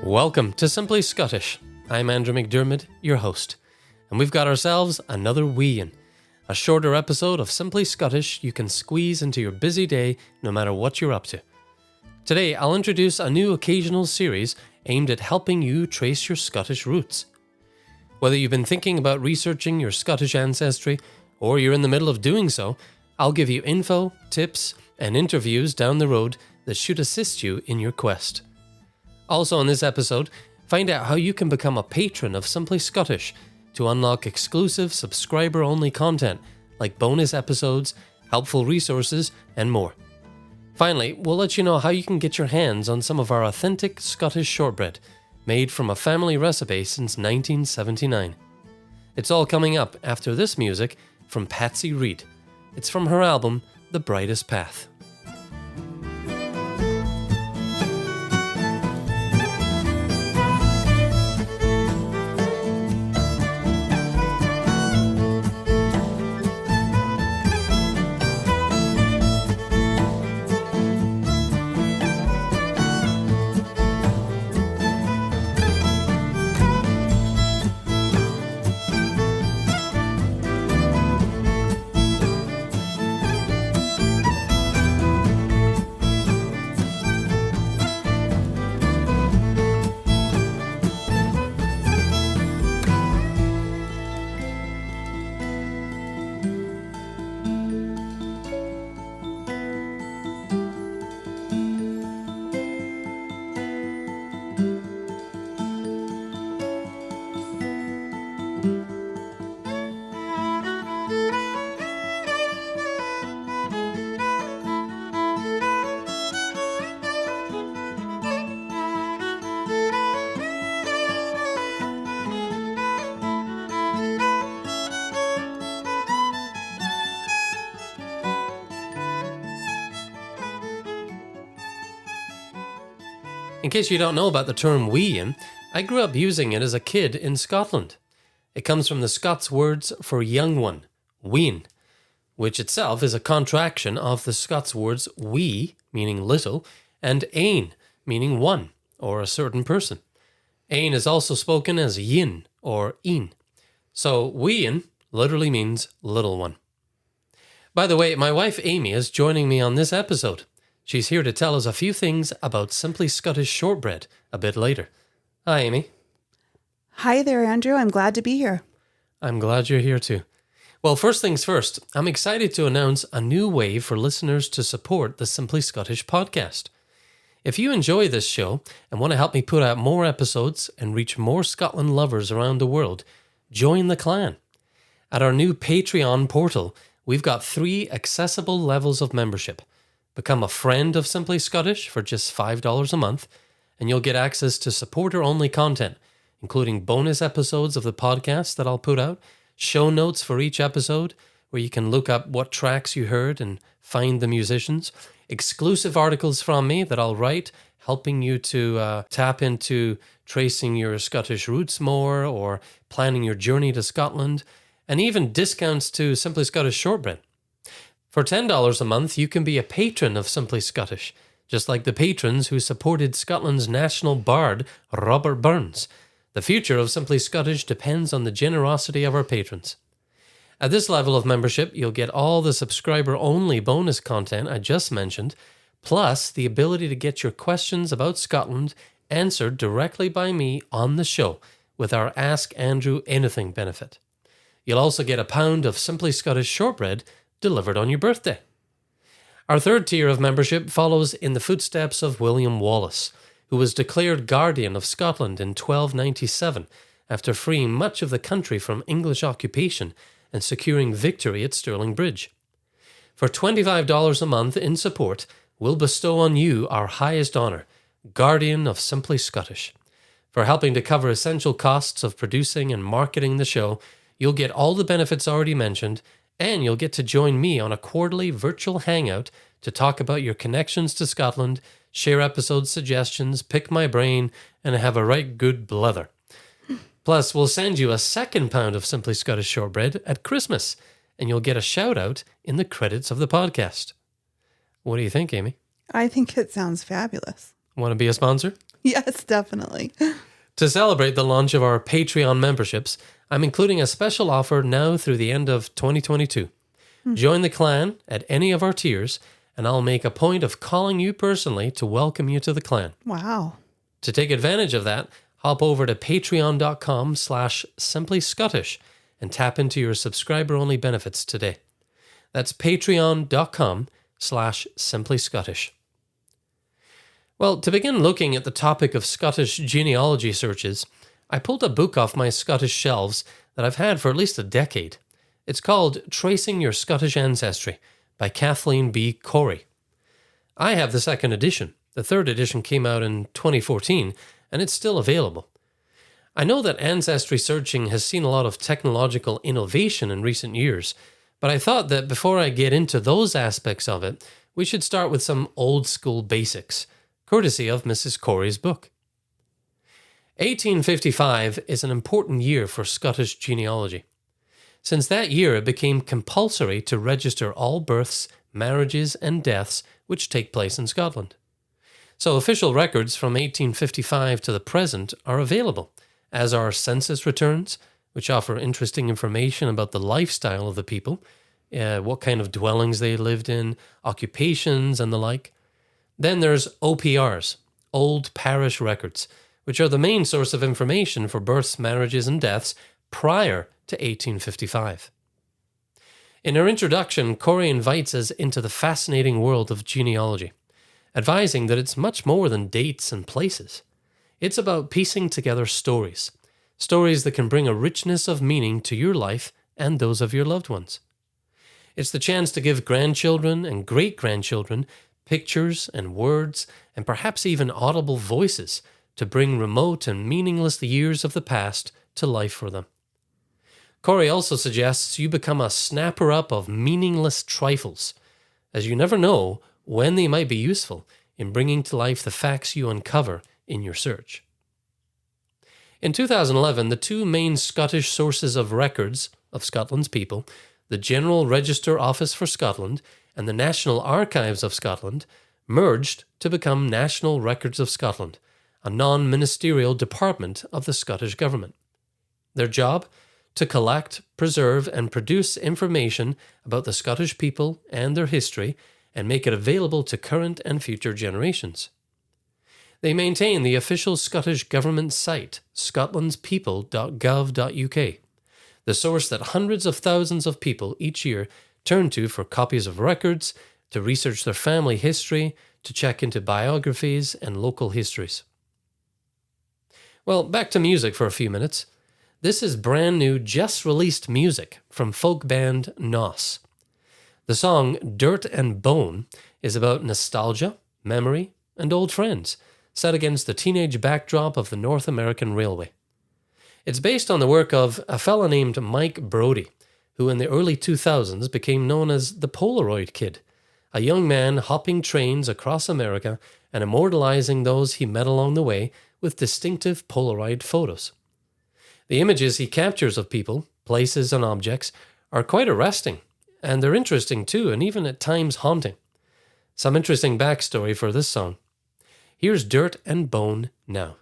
Welcome to Simply Scottish. I'm Andrew McDermott, your host, and we've got ourselves another Wee Yin, a shorter episode of Simply Scottish you can squeeze into your busy day no matter what you're up to. Today, I'll introduce a new occasional series aimed at helping you trace your Scottish roots. Whether you've been thinking about researching your Scottish ancestry or you're in the middle of doing so, I'll give you info, tips, and interviews down the road that should assist you in your quest. Also in this episode, find out how you can become a patron of Simply Scottish to unlock exclusive subscriber-only content like bonus episodes, helpful resources, and more. Finally, we'll let you know how you can get your hands on some of our authentic Scottish shortbread, made from a family recipe since 1979. It's all coming up after this music from Patsy Reid. It's from her album, The Brightest Path. In case you don't know about the term Wee Yin, I grew up using it as a kid in Scotland. It comes from the Scots words for young one, ween, which itself is a contraction of the Scots words wee, meaning little, and ain, meaning one, or a certain person. Ain is also spoken as yin, or een. So Wee Yin literally means little one. By the way, my wife Amy is joining me on this episode. She's here to tell us a few things about Simply Scottish shortbread a bit later. Hi, Amy. Hi there, Andrew. I'm glad to be here. I'm glad you're here too. Well, first things first, I'm excited to announce a new way for listeners to support the Simply Scottish podcast. If you enjoy this show and want to help me put out more episodes and reach more Scotland lovers around the world, join the clan. At our new Patreon portal, we've got 3 accessible levels of membership. Become a friend of Simply Scottish for just $5 a month, and you'll get access to supporter-only content, including bonus episodes of the podcast that I'll put out, show notes for each episode, where you can look up what tracks you heard and find the musicians, exclusive articles from me that I'll write, helping you to tap into tracing your Scottish roots more or planning your journey to Scotland, and even discounts to Simply Scottish shortbread. For $10 a month, you can be a patron of Simply Scottish, just like the patrons who supported Scotland's national bard, Robert Burns. The future of Simply Scottish depends on the generosity of our patrons. At this level of membership, you'll get all the subscriber-only bonus content I just mentioned, plus the ability to get your questions about Scotland answered directly by me on the show with our Ask Andrew Anything benefit. You'll also get a pound of Simply Scottish shortbread delivered on your birthday. Our third tier of membership follows in the footsteps of William Wallace, who was declared Guardian of Scotland in 1297 after freeing much of the country from English occupation and securing victory at Stirling Bridge. For $25 a month in support, we'll bestow on you our highest honour, Guardian of Simply Scottish. For helping to cover essential costs of producing and marketing the show, you'll get all the benefits already mentioned, and you'll get to join me on a quarterly virtual hangout to talk about your connections to Scotland, share episode suggestions, pick my brain, and have a right good blether. Plus, we'll send you a second pound of Simply Scottish shortbread at Christmas, and you'll get a shout out in the credits of the podcast. What do you think, Amy? I think it sounds fabulous. Want to be a sponsor? Yes, definitely. To celebrate the launch of our Patreon memberships, I'm including a special offer now through the end of 2022. Join the clan at any of our tiers, and I'll make a point of calling you personally to welcome you to the clan. Wow. To take advantage of that, hop over to patreon.com/simplyscottish and tap into your subscriber-only benefits today. That's patreon.com/simplyscottish. Well, to begin looking at the topic of Scottish genealogy searches, I pulled a book off my Scottish shelves that I've had for at least a decade. It's called Tracing Your Scottish Ancestry by Kathleen B. Corey. I have the second edition. The third edition came out in 2014, and it's still available. I know that ancestry searching has seen a lot of technological innovation in recent years, but I thought that before I get into those aspects of it, we should start with some old school basics, courtesy of Mrs. Corey's book. 1855 is an important year for Scottish genealogy. Since that year, it became compulsory to register all births, marriages, and deaths which take place in Scotland. So official records from 1855 to the present are available, as are census returns, which offer interesting information about the lifestyle of the people, what kind of dwellings they lived in, occupations, and the like. Then there's OPRs, Old Parish Records, which are the main source of information for births, marriages, and deaths prior to 1855. In her introduction, Corey invites us into the fascinating world of genealogy, advising that it's much more than dates and places. It's about piecing together stories that can bring a richness of meaning to your life and those of your loved ones. It's the chance to give grandchildren and great-grandchildren pictures and words and perhaps even audible voices to bring remote and meaningless years of the past to life for them. Corey also suggests you become a snapper-up of meaningless trifles, as you never know when they might be useful in bringing to life the facts you uncover in your search. In 2011, the two main Scottish sources of records of Scotland's people, the General Register Office for Scotland and the National Archives of Scotland, merged to become National Records of Scotland, a non-ministerial department of the Scottish Government. Their job? To collect, preserve, and produce information about the Scottish people and their history and make it available to current and future generations. They maintain the official Scottish Government site, scotlandspeople.gov.uk, the source that hundreds of thousands of people each year turn to for copies of records, to research their family history, to check into biographies and local histories. Well, back to music for a few minutes. This is brand new, just released music from folk band Gnoss. The song Dirt and Bone is about nostalgia, memory, and old friends, set against the teenage backdrop of the North American Railway. It's based on the work of a fella named Mike Brodie, who in the early 2000s became known as the Polaroid Kid, a young man hopping trains across America and immortalizing those he met along the way with distinctive Polaroid photos. The images he captures of people, places, and objects are quite arresting, and they're interesting too, and even at times haunting. Some interesting backstory for this song. Here's Dirt and Bone now.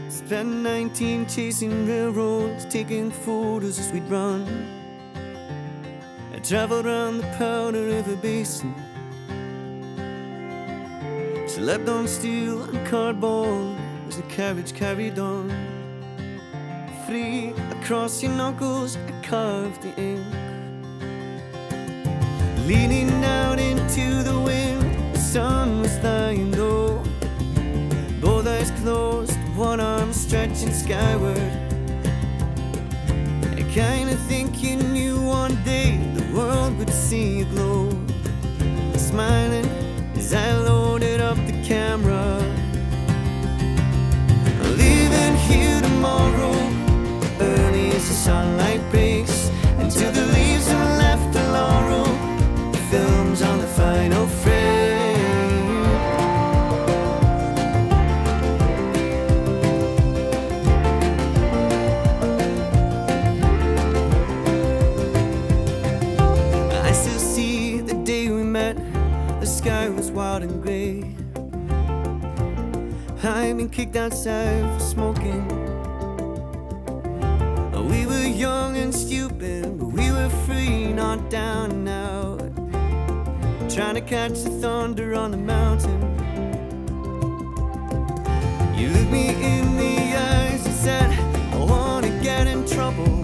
Spent 19 chasing railroads, taking photos as we'd run. I traveled around the Powder River Basin, slept on steel and cardboard as the carriage carried on. Free across your knuckles, I carved the ink, leaning out into the wind. The sun was dying low, both eyes closed, one arm stretching skyward. I kinda think you knew one day the world would see you glow, smiling as I loaded up the camera. Leaving here tomorrow, early as the sunlight breaks, until the leaves are left the laurel, the film's on the final frame. wild and grey. I've been kicked outside for smoking. We were young and stupid, but we were free, not down and out, trying to catch the thunder on the mountain. You looked me in the eyes and said, I wanna get in trouble,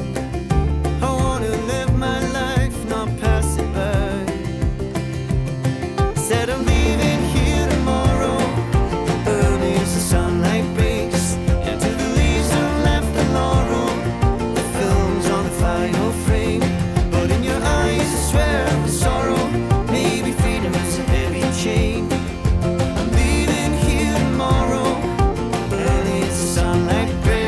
I wanna live my life, not pass it by. Said I'm leaving here tomorrow, early as the sunlight breaks, into the leaves and left the laurel, the film's on the final frame. But in your eyes I swear the sorrow, maybe freedom is a heavy chain. I'm leaving here tomorrow, early as the sunlight breaks.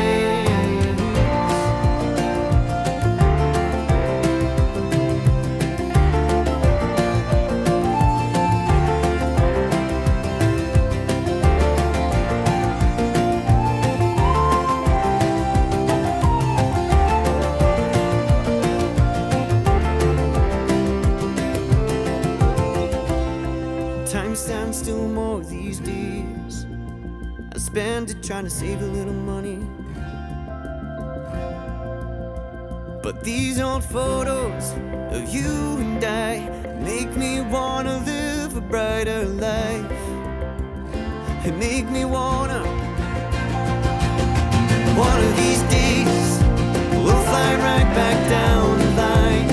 Time stands still more these days. I spend it trying to save a little money, but these old photos of you and I make me wanna live a brighter life. It make me wanna. One of these days we'll fly right back down the line.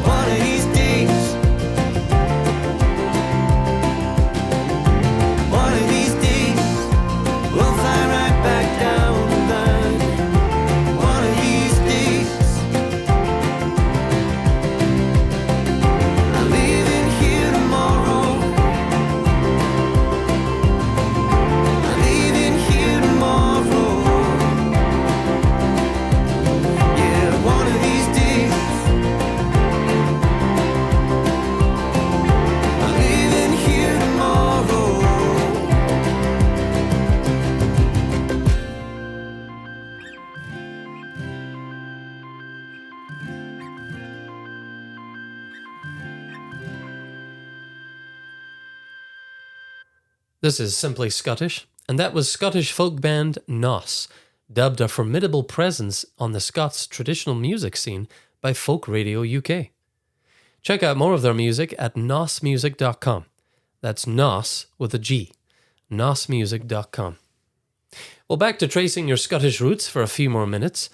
One of these days. One of these days we'll fly right back down the line. One of these days. I'm leaving here tomorrow. I'm leaving here tomorrow. Yeah, one of these days. I'm leaving here tomorrow. This is Simply Scottish, and that was Scottish folk band Gnoss, dubbed a formidable presence on the Scots traditional music scene by Folk Radio UK. Check out more of their music at gnossmusic.com. That's Gnoss with a G, gnossmusic.com. Well, back to tracing your Scottish roots for a few more minutes.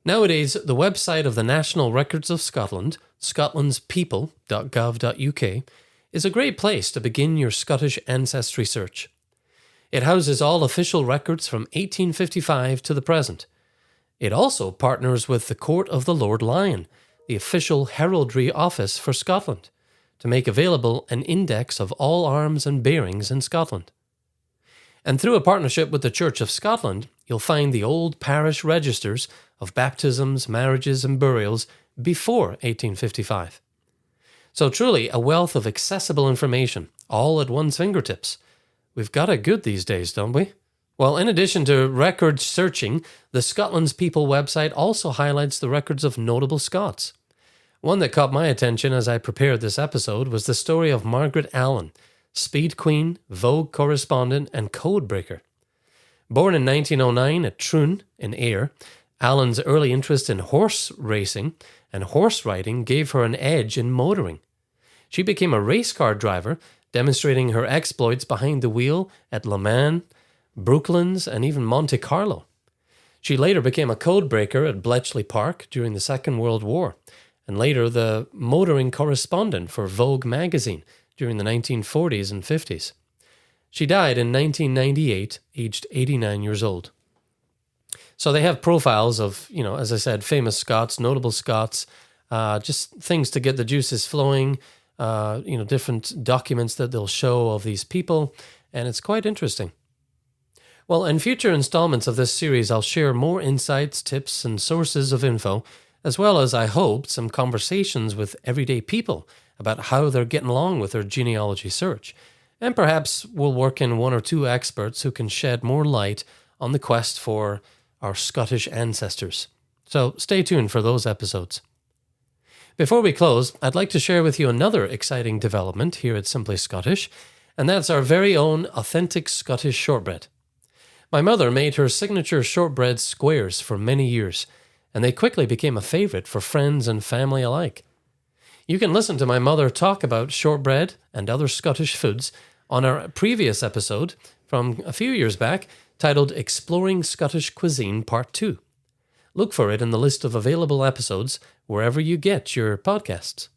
Nowadays, the website of the National Records of Scotland, scotlandspeople.gov.uk, is a great place to begin your Scottish ancestry search. It houses all official records from 1855 to the present. It also partners with the Court of the Lord Lion, the official heraldry office for Scotland, to make available an index of all arms and bearings in Scotland. And through a partnership with the Church of Scotland, you'll find the old parish registers of baptisms, marriages, and burials before 1855. So truly a wealth of accessible information, all at one's fingertips. We've got it good these days, don't we? Well, in addition to record searching, the Scotland's People website also highlights the records of notable Scots. One that caught my attention as I prepared this episode was the story of Margaret Allen, Speed Queen, Vogue correspondent, and codebreaker. Born in 1909 at Troon in Ayr, Allen's early interest in horse racing and horse riding gave her an edge in motoring. She became a race car driver, demonstrating her exploits behind the wheel at Le Mans, Brooklands, and even Monte Carlo. She later became a codebreaker at Bletchley Park during the Second World War, and later the motoring correspondent for Vogue magazine during the 1940s and 50s. She died in 1998, aged 89 years old. So they have profiles of, as I said, famous Scots, notable Scots, just things to get the juices flowing, different documents that they'll show of these people, and it's quite interesting. Well, in future installments of this series, I'll share more insights, tips, and sources of info, as well as, I hope, some conversations with everyday people about how they're getting along with their genealogy search. And perhaps we'll work in one or two experts who can shed more light on the quest for our Scottish ancestors. So stay tuned for those episodes. Before we close, I'd like to share with you another exciting development here at Simply Scottish, And that's our very own authentic Scottish shortbread. My mother made her signature shortbread squares for many years, and they quickly became a favourite for friends and family alike. You can listen to my mother talk about shortbread and other Scottish foods on our previous episode from a few years back titled Exploring Scottish Cuisine Part 2. Look for it in the list of available episodes wherever you get your podcasts.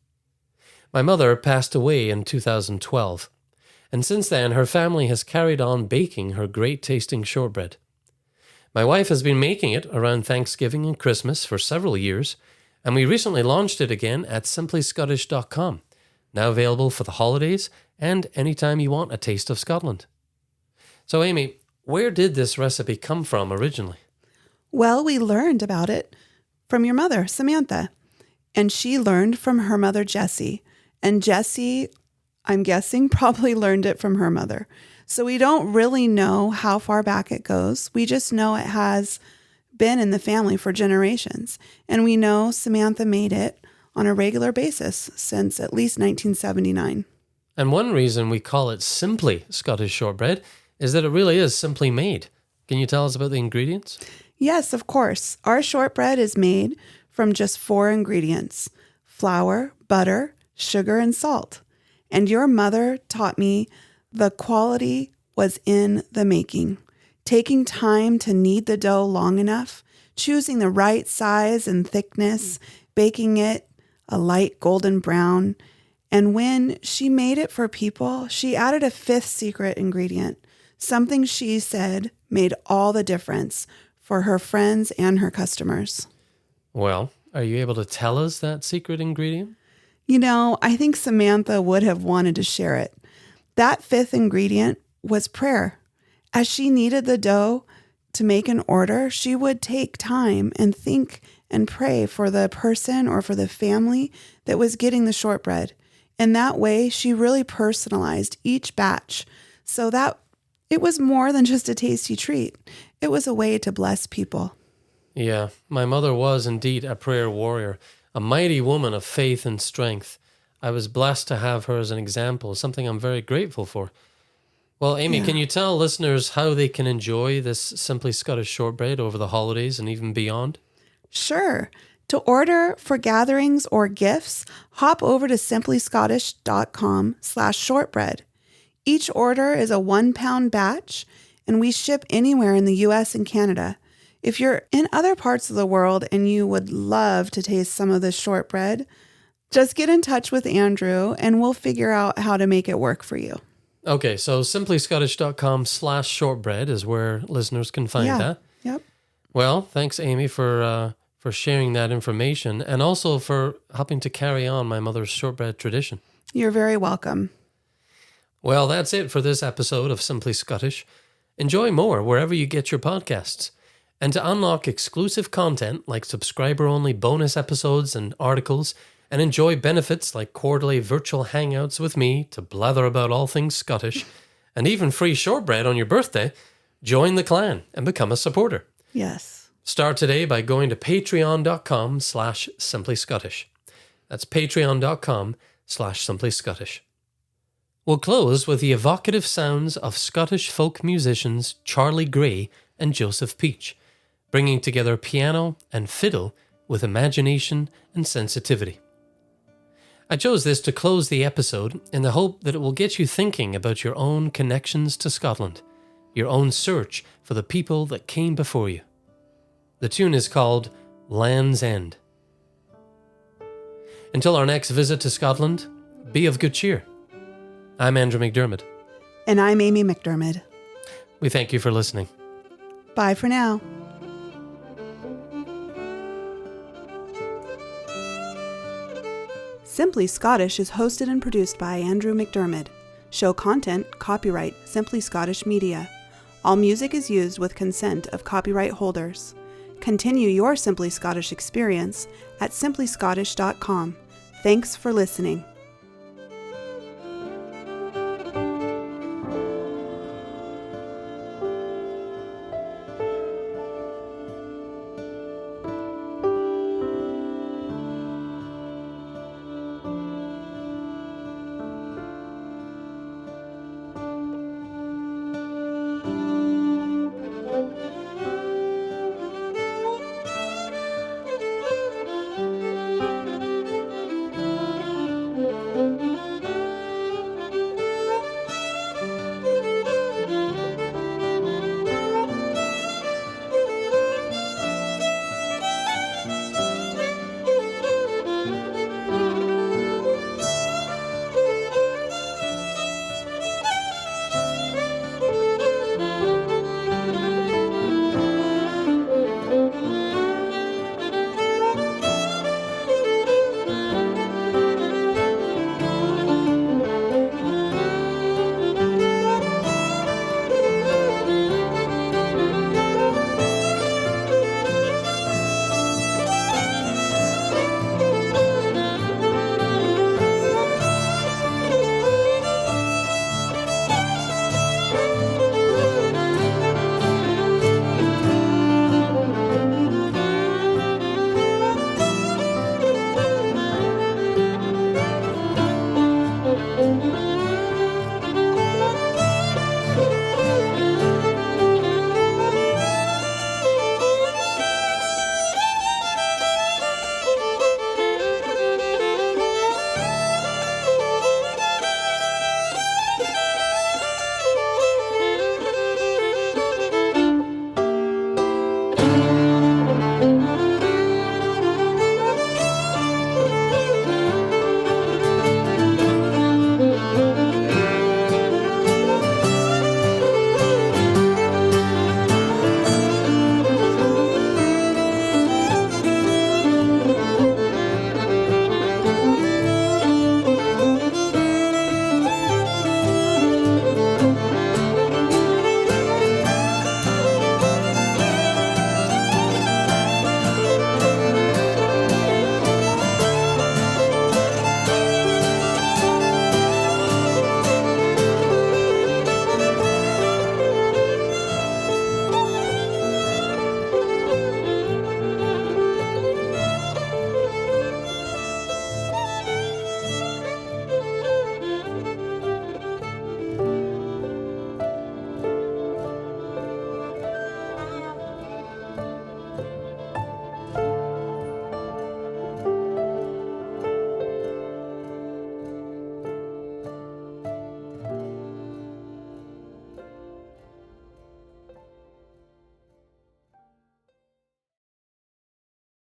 My mother passed away in 2012, and since then her family has carried on baking her great-tasting shortbread. My wife has been making it around Thanksgiving and Christmas for several years, and we recently launched it again at simplyscottish.com, now available for the holidays and anytime you want a taste of Scotland. So Amy, where did this recipe come from originally? Well, we learned about it from your mother, Samantha, and she learned from her mother, Jessie. And Jessie, I'm guessing, probably learned it from her mother. So we don't really know how far back it goes. We just know it has been in the family for generations. And we know Samantha made it on a regular basis since at least 1979. And one reason we call it simply Scottish shortbread is that it really is simply made. Can you tell us about the ingredients? Yes, of course. Our shortbread is made from just 4 ingredients: flour, butter, sugar, and salt. And your mother taught me the quality was in the making. Taking time to knead the dough long enough, choosing the right size and thickness, baking it a light golden brown. And when she made it for people, she added a 5th secret ingredient, something she said made all the difference for her friends and her customers. Well, are you able to tell us that secret ingredient? You know, I think Samantha would have wanted to share it. That 5th ingredient was prayer. As she kneaded the dough to make an order, she would take time and think and pray for the person or for the family that was getting the shortbread. And that way, she really personalized each batch so that it was more than just a tasty treat. It was a way to bless people. Yeah, my mother was indeed a prayer warrior, a mighty woman of faith and strength. I was blessed to have her as an example, something I'm very grateful for. Well, Amy, Can you tell listeners how they can enjoy this Simply Scottish shortbread over the holidays and even beyond? Sure. To order for gatherings or gifts, hop over to simplyscottish.com/shortbread. Each order is a 1-pound batch, and we ship anywhere in the U.S. and Canada. If you're in other parts of the world and you would love to taste some of this shortbread, just get in touch with Andrew and we'll figure out how to make it work for you. Okay, so simplyscottish.com/shortbread is where listeners can find that. Yep. Well, thanks, Amy, for sharing that information and also for helping to carry on my mother's shortbread tradition. You're very welcome. Well, that's it for this episode of Simply Scottish. Enjoy more wherever you get your podcasts. And to unlock exclusive content like subscriber-only bonus episodes and articles, and enjoy benefits like quarterly virtual hangouts with me to blather about all things Scottish, and even free shortbread on your birthday, join the clan and become a supporter. Yes. Start today by going to patreon.com/simplyscottish. That's patreon.com/simplyscottish. We'll close with the evocative sounds of Scottish folk musicians Charlie Gray and Joseph Peach, bringing together piano and fiddle with imagination and sensitivity. I chose this to close the episode in the hope that it will get you thinking about your own connections to Scotland, your own search for the people that came before you. The tune is called Land's End. Until our next visit to Scotland, be of good cheer. I'm Andrew McDermott. And I'm Amy McDermott. We thank you for listening. Bye for now. Simply Scottish is hosted and produced by Andrew McDermott. Show content, copyright, Simply Scottish Media. All music is used with consent of copyright holders. Continue your Simply Scottish experience at simplyscottish.com. Thanks for listening.